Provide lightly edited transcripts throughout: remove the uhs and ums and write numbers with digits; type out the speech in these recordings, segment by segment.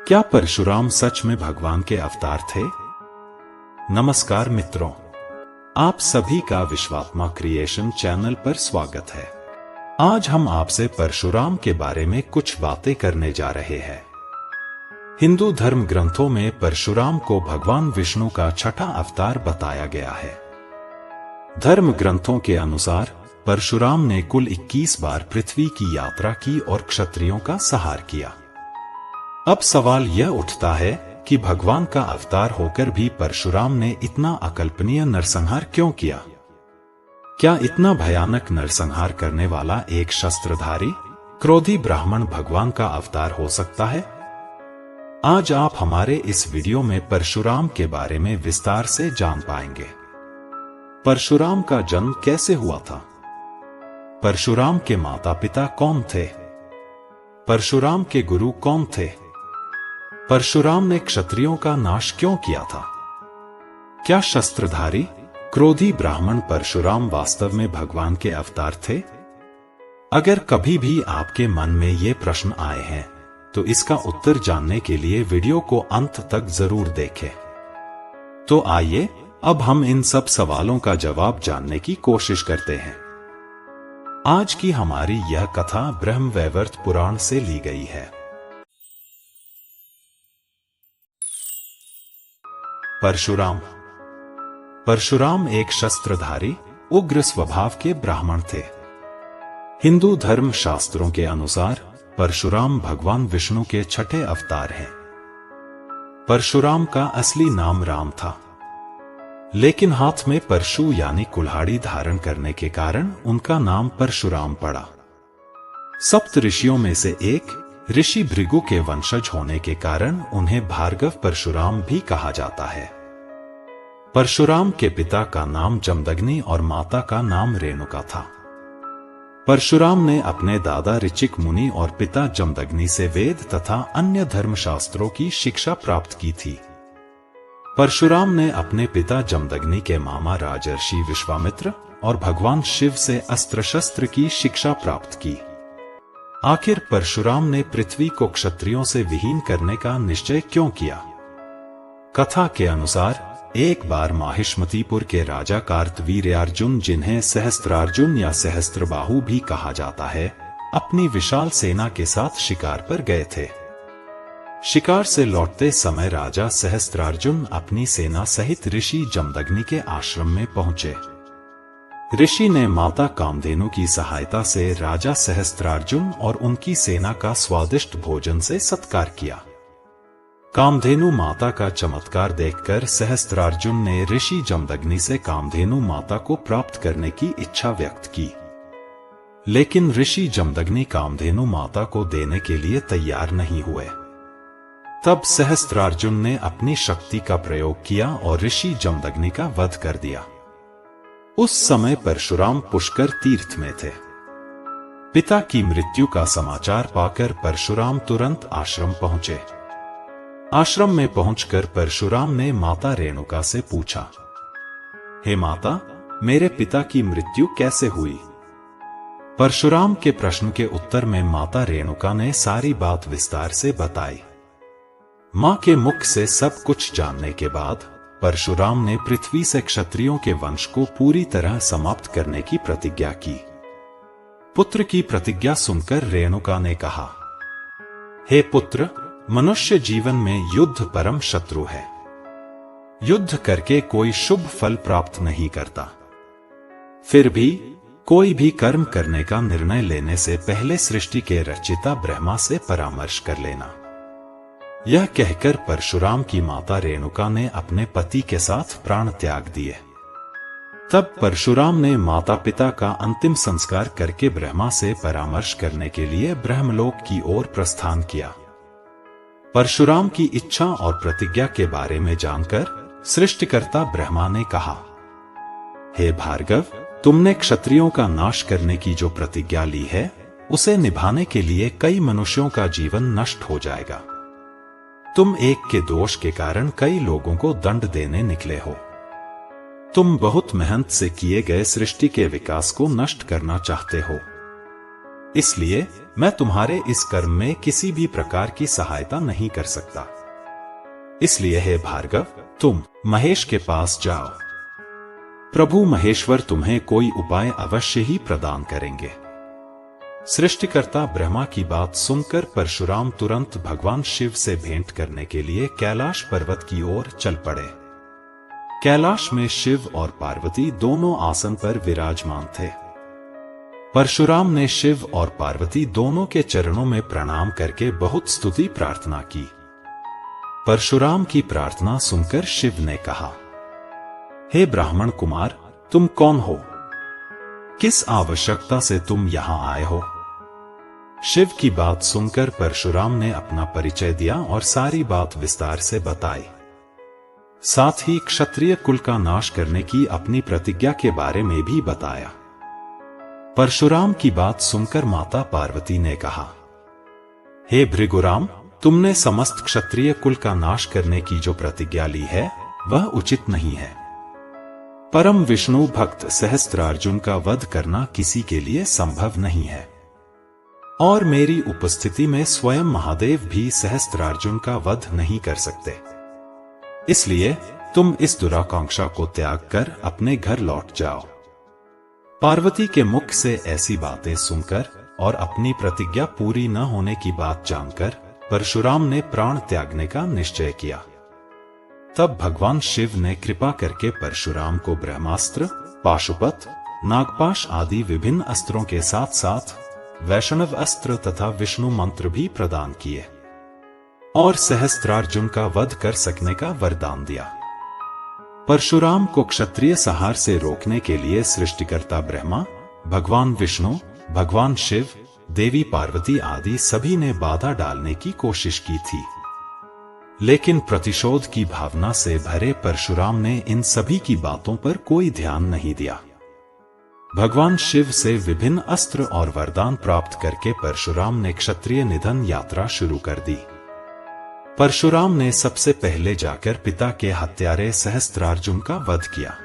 क्या परशुराम सच में भगवान के अवतार थे? नमस्कार मित्रों, आप सभी का विश्वात्मा क्रिएशन चैनल पर स्वागत है। आज हम आपसे परशुराम के बारे में कुछ बातें करने जा रहे हैं। हिंदू धर्म ग्रंथों में परशुराम को भगवान विष्णु का छठा अवतार बताया गया है। धर्म ग्रंथों के अनुसार परशुराम ने कुल 21 बार पृथ्वी की यात्रा की और क्षत्रियों का संहार किया। अब सवाल यह उठता है कि भगवान का अवतार होकर भी परशुराम ने इतना अकल्पनीय नरसंहार क्यों किया? क्या इतना भयानक नरसंहार करने वाला एक शस्त्रधारी, क्रोधी ब्राह्मण भगवान का अवतार हो सकता है? आज आप हमारे इस वीडियो में परशुराम के बारे में विस्तार से जान पाएंगे। परशुराम का जन्म कैसे हुआ था? परशुराम के माता पिता कौन थे? परशुराम के गुरु कौन थे? परशुराम ने क्षत्रियों का नाश क्यों किया था? क्या शस्त्रधारी, क्रोधी ब्राह्मण परशुराम वास्तव में भगवान के अवतार थे? अगर कभी भी आपके मन में ये प्रश्न आए हैं, तो इसका उत्तर जानने के लिए वीडियो को अंत तक जरूर देखें। तो आइए अब हम इन सब सवालों का जवाब जानने की कोशिश करते हैं। आज की हमारी यह कथा ब्रह्मवैवर्त पुराण से ली गई है। परशुराम एक शस्त्रधारी, उग्र स्वभाव के ब्राह्मण थे। हिंदू धर्म शास्त्रों के अनुसार परशुराम भगवान विष्णु के छठे अवतार हैं। परशुराम का असली नाम राम था, लेकिन हाथ में परशु यानी कुल्हाड़ी धारण करने के कारण उनका नाम परशुराम पड़ा। सप्त ऋषियों में से एक ऋषि भृगु के वंशज होने के कारण उन्हें भार्गव परशुराम भी कहा जाता है। परशुराम के पिता का नाम जमदग्नि और माता का नाम रेणुका था। परशुराम ने अपने दादा ऋचिक मुनि और पिता जमदग्नि से वेद तथा अन्य धर्मशास्त्रों की शिक्षा प्राप्त की थी। परशुराम ने अपने पिता जमदग्नि के मामा राजर्षि विश्वामित्र और भगवान शिव से अस्त्र शस्त्र की शिक्षा प्राप्त की। आखिर परशुराम ने पृथ्वी को क्षत्रियों से विहीन करने का निश्चय क्यों किया? कथा के अनुसार एक बार माहिष्मतीपुर के राजा कार्तवीर्यार्जुन, जिन्हें सहस्त्रार्जुन या सहस्त्रबाहु भी कहा जाता है, अपनी विशाल सेना के साथ शिकार पर गए थे। शिकार से लौटते समय राजा सहस्त्रार्जुन अपनी सेना सहित ऋषि जमदग्नि के आश्रम में पहुंचे। ऋषि ने माता कामधेनु की सहायता से राजा सहस्त्रार्जुन और उनकी सेना का स्वादिष्ट भोजन से सत्कार किया। कामधेनु माता का चमत्कार देखकर सहस्त्रार्जुन ने ऋषि जमदग्नि से कामधेनु माता को प्राप्त करने की इच्छा व्यक्त की, लेकिन ऋषि जमदग्नि कामधेनु माता को देने के लिए तैयार नहीं हुए। तब सहस्त्रार्जुन ने अपनी शक्ति का प्रयोग किया और ऋषि जमदग्नि का वध कर दिया। उस समय परशुराम पुष्कर तीर्थ में थे। पिता की मृत्यु का समाचार पाकर परशुराम तुरंत आश्रम पहुंचे। आश्रम में पहुंचकर परशुराम ने माता रेणुका से पूछा, हे माता, मेरे पिता की मृत्यु कैसे हुई? परशुराम के प्रश्न के उत्तर में माता रेणुका ने सारी बात विस्तार से बताई। मां के मुख से सब कुछ जानने के बाद परशुराम ने पृथ्वी से क्षत्रियों के वंश को पूरी तरह समाप्त करने की प्रतिज्ञा की। पुत्र की प्रतिज्ञा सुनकर रेणुका ने कहा, हे पुत्र, मनुष्य जीवन में युद्ध परम शत्रु है। युद्ध करके कोई शुभ फल प्राप्त नहीं करता। फिर भी कोई भी कर्म करने का निर्णय लेने से पहले सृष्टि के रचयिता ब्रह्मा से परामर्श कर लेना। यह कहकर परशुराम की माता रेणुका ने अपने पति के साथ प्राण त्याग दिए। तब परशुराम ने माता पिता का अंतिम संस्कार करके ब्रह्मा से परामर्श करने के लिए ब्रह्मलोक की ओर प्रस्थान किया। परशुराम की इच्छा और प्रतिज्ञा के बारे में जानकर सृष्टिकर्ता ब्रह्मा ने कहा, हे भार्गव, तुमने क्षत्रियों का नाश करने की जो प्रतिज्ञा ली है, उसे निभाने के लिए कई मनुष्यों का जीवन नष्ट हो जाएगा। तुम एक के दोष के कारण कई लोगों को दंड देने निकले हो। तुम बहुत मेहनत से किए गए सृष्टि के विकास को नष्ट करना चाहते हो। इसलिए मैं तुम्हारे इस कर्म में किसी भी प्रकार की सहायता नहीं कर सकता। इसलिए हे भार्गव, तुम महेश के पास जाओ। प्रभु महेश्वर तुम्हें कोई उपाय अवश्य ही प्रदान करेंगे। सृष्टिकर्ता ब्रह्मा की बात सुनकर परशुराम तुरंत भगवान शिव से भेंट करने के लिए कैलाश पर्वत की ओर चल पड़े। कैलाश में शिव और पार्वती दोनों आसन पर विराजमान थे। परशुराम ने शिव और पार्वती दोनों के चरणों में प्रणाम करके बहुत स्तुति प्रार्थना की। परशुराम की प्रार्थना सुनकर शिव ने कहा, हे ब्राह्मण कुमार, तुम कौन हो? किस आवश्यकता से तुम यहां आए हो? शिव की बात सुनकर परशुराम ने अपना परिचय दिया और सारी बात विस्तार से बताई। साथ ही क्षत्रिय कुल का नाश करने की अपनी प्रतिज्ञा के बारे में भी बताया। परशुराम की बात सुनकर माता पार्वती ने कहा, हे भृगुराम, तुमने समस्त क्षत्रिय कुल का नाश करने की जो प्रतिज्ञा ली है वह उचित नहीं है। परम विष्णु भक्त सहस्त्रार्जुन का वध करना किसी के लिए संभव नहीं है, और मेरी उपस्थिति में स्वयं महादेव भी सहस्त्रार्जुन का वध नहीं कर सकते। इसलिए तुम इस दुराकांक्षा को त्याग कर अपने घर लौट जाओ। पार्वती के मुख से ऐसी बातें सुनकर और अपनी प्रतिज्ञा पूरी न होने की बात जानकर परशुराम ने प्राण त्यागने का निश्चय किया। तब भगवान शिव ने कृपा करके परशुराम को ब्रह्मास्त्र, पाशुपत, नागपाश आदि विभिन्न अस्त्रों के साथ साथ वैष्णव अस्त्र तथा विष्णु मंत्र भी प्रदान किए और सहस्त्रार्जुन का वध कर सकने का वरदान दिया। परशुराम को क्षत्रिय संहार से रोकने के लिए सृष्टिकर्ता ब्रह्मा, भगवान विष्णु, भगवान शिव, देवी पार्वती आदि सभी ने बाधा डालने की कोशिश की थी, लेकिन प्रतिशोध की भावना से भरे परशुराम ने इन सभी की बातों पर कोई ध्यान नहीं दिया। भगवान शिव से विभिन्न अस्त्र और वरदान प्राप्त करके परशुराम ने क्षत्रिय निधन यात्रा शुरू कर दी। परशुराम ने सबसे पहले जाकर पिता के हत्यारे सहस्त्रार्जुन का वध किया।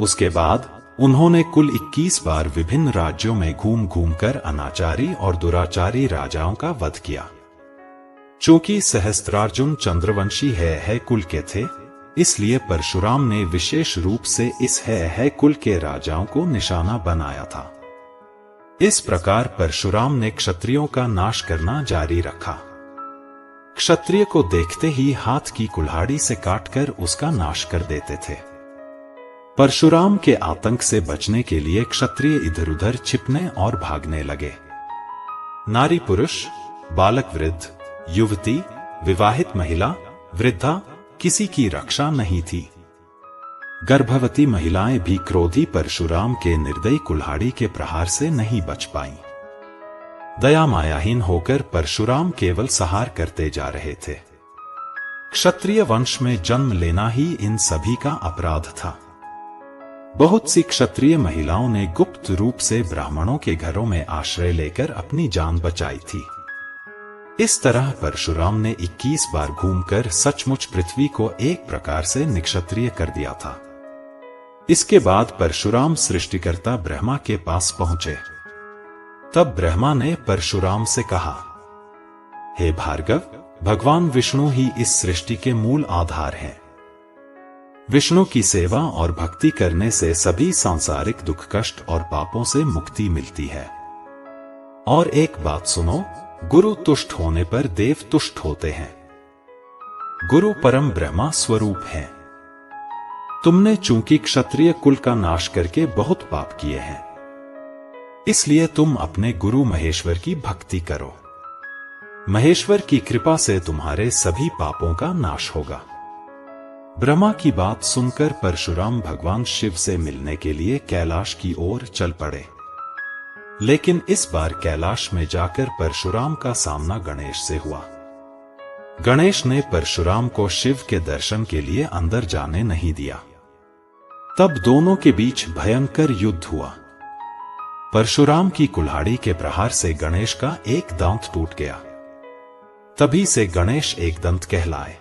उसके बाद उन्होंने कुल 21 बार विभिन्न राज्यों में घूम घूम कर अनाचारी और दुराचारी राजाओं का वध किया। चूंकि सहस्त्रार्जुन चंद्रवंशी है कुल के थे, इसलिए परशुराम ने विशेष रूप से इस है कुल के राजाओं को निशाना बनाया था। इस प्रकार परशुराम ने क्षत्रियों का नाश करना जारी रखा। क्षत्रिय को देखते ही हाथ की कुल्हाड़ी से काटकर उसका नाश कर देते थे। परशुराम के आतंक से बचने के लिए क्षत्रिय इधर उधर छिपने और भागने लगे। नारी पुरुष, बालक वृद्ध, युवती, विवाहित महिला, वृद्धा, किसी की रक्षा नहीं थी। गर्भवती महिलाएं भी क्रोधी परशुराम के निर्दयी कुल्हाड़ी के प्रहार से नहीं बच पाईं। दया मायाहीन होकर परशुराम केवल संहार करते जा रहे थे। क्षत्रिय वंश में जन्म लेना ही इन सभी का अपराध था। बहुत सी क्षत्रिय महिलाओं ने गुप्त रूप से ब्राह्मणों के घरों में आश्रय लेकर अपनी जान बचाई थी। इस तरह परशुराम ने 21 बार घूमकर सचमुच पृथ्वी को एक प्रकार से निक्षत्रिय कर दिया था। इसके बाद परशुराम सृष्टिकर्ता ब्रह्मा के पास पहुंचे। तब ब्रह्मा ने परशुराम से कहा, हे भार्गव, भगवान विष्णु ही इस सृष्टि के मूल आधार हैं। विष्णु की सेवा और भक्ति करने से सभी सांसारिक दुख कष्ट और पापों से मुक्ति मिलती है। और एक बात सुनो, गुरु तुष्ट होने पर देव तुष्ट होते हैं। गुरु परम ब्रह्मा स्वरूप हैं। तुमने चूंकि क्षत्रिय कुल का नाश करके बहुत पाप किए हैं, इसलिए तुम अपने गुरु महेश्वर की भक्ति करो। महेश्वर की कृपा से तुम्हारे सभी पापों का नाश होगा। ब्रह्मा की बात सुनकर परशुराम भगवान शिव से मिलने के लिए कैलाश की ओर चल पड़े। लेकिन इस बार कैलाश में जाकर परशुराम का सामना गणेश से हुआ। गणेश ने परशुराम को शिव के दर्शन के लिए अंदर जाने नहीं दिया। तब दोनों के बीच भयंकर युद्ध हुआ। परशुराम की कुल्हाड़ी के प्रहार से गणेश का एक दांत टूट गया। तभी से गणेश एक दंत कहलाए।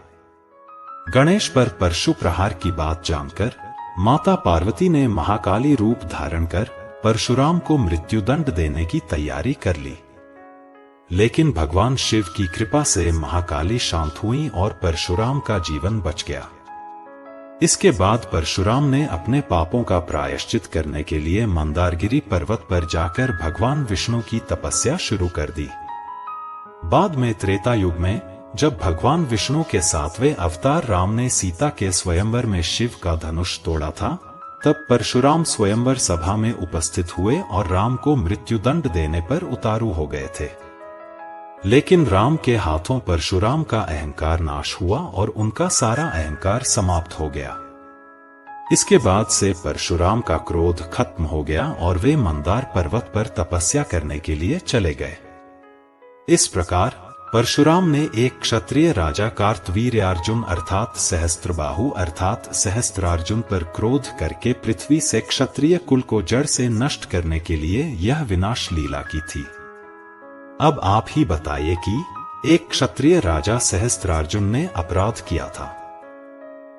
गणेश पर परशु प्रहार की बात जानकर माता पार्वती ने महाकाली रूप धारण कर परशुराम को मृत्युदंड देने की तैयारी कर ली। लेकिन भगवान शिव की कृपा से महाकाली शांत हुई और परशुराम का जीवन बच गया। इसके बाद परशुराम ने अपने पापों का प्रायश्चित करने के लिए मंदारगिरी पर्वत पर जाकर भगवान विष्णु की तपस्या शुरू कर दी। बाद में त्रेता युग में जब भगवान विष्णु के 7वें अवतार राम ने सीता के स्वयंवर में शिव का धनुष तोड़ा था, तब परशुराम स्वयंवर सभा में उपस्थित हुए और राम को मृत्युदंड देने पर उतारू हो गए थे। लेकिन राम के हाथों परशुराम का अहंकार नाश हुआ और उनका सारा अहंकार समाप्त हो गया। इसके बाद से परशुराम का क्रोध खत्म हो गया और वे मंदार पर्वत पर तपस्या करने के लिए चले गए। इस प्रकार परशुराम ने एक क्षत्रिय राजा कार्तवीर्यार्जुन अर्थात सहस्त्रबाहु अर्थात सहस्त्रार्जुन पर क्रोध करके पृथ्वी से क्षत्रिय कुल को जड़ से नष्ट करने के लिए यह विनाश लीला की थी। अब आप ही बताइए कि एक क्षत्रिय राजा सहस्त्रार्जुन ने अपराध किया था,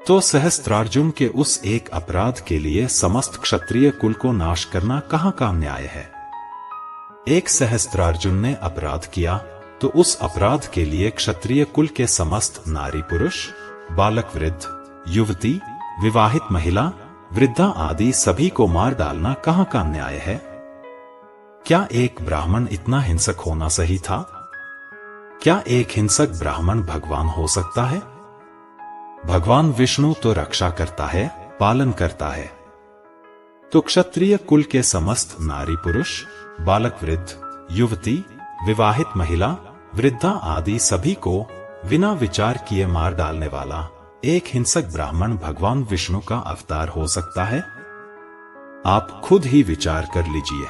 तो सहस्त्रार्जुन के उस एक अपराध के लिए समस्त क्षत्रिय कुल को नाश करना कहां का न्याय है। एक सहस्त्रार्जुन ने अपराध किया तो उस अपराध के लिए क्षत्रिय कुल के समस्त नारी पुरुष, बालक वृद्ध, युवती, विवाहित महिला, वृद्धा आदि सभी को मार डालना कहां का न्याय है। क्या एक ब्राह्मण इतना हिंसक होना सही था? क्या एक हिंसक ब्राह्मण भगवान हो सकता है? भगवान विष्णु तो रक्षा करता है, पालन करता है। तो क्षत्रिय कुल के समस्त नारी पुरुष, बालक वृद्ध, युवती, विवाहित महिला, वृद्धा आदि सभी को बिना विचार किए मार डालने वाला एक हिंसक ब्राह्मण भगवान विष्णु का अवतार हो सकता है? आप खुद ही विचार कर लीजिए।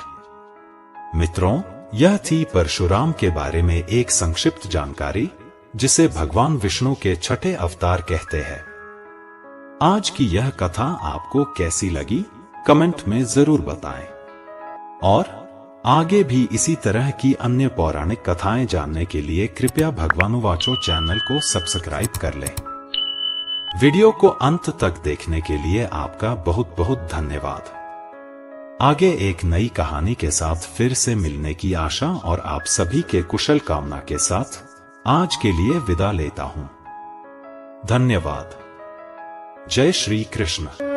मित्रों, यह थी परशुराम के बारे में एक संक्षिप्त जानकारी, जिसे भगवान विष्णु के छठे अवतार कहते हैं। आज की यह कथा आपको कैसी लगी, कमेंट में जरूर बताएं। और आगे भी इसी तरह की अन्य पौराणिक कथाएं जानने के लिए कृपया भगवानुवाचो चैनल को सब्सक्राइब कर लें। वीडियो को अंत तक देखने के लिए आपका बहुत बहुत धन्यवाद। आगे एक नई कहानी के साथ फिर से मिलने की आशा और आप सभी के कुशल कामना के साथ आज के लिए विदा लेता हूं। धन्यवाद। जय श्री कृष्ण।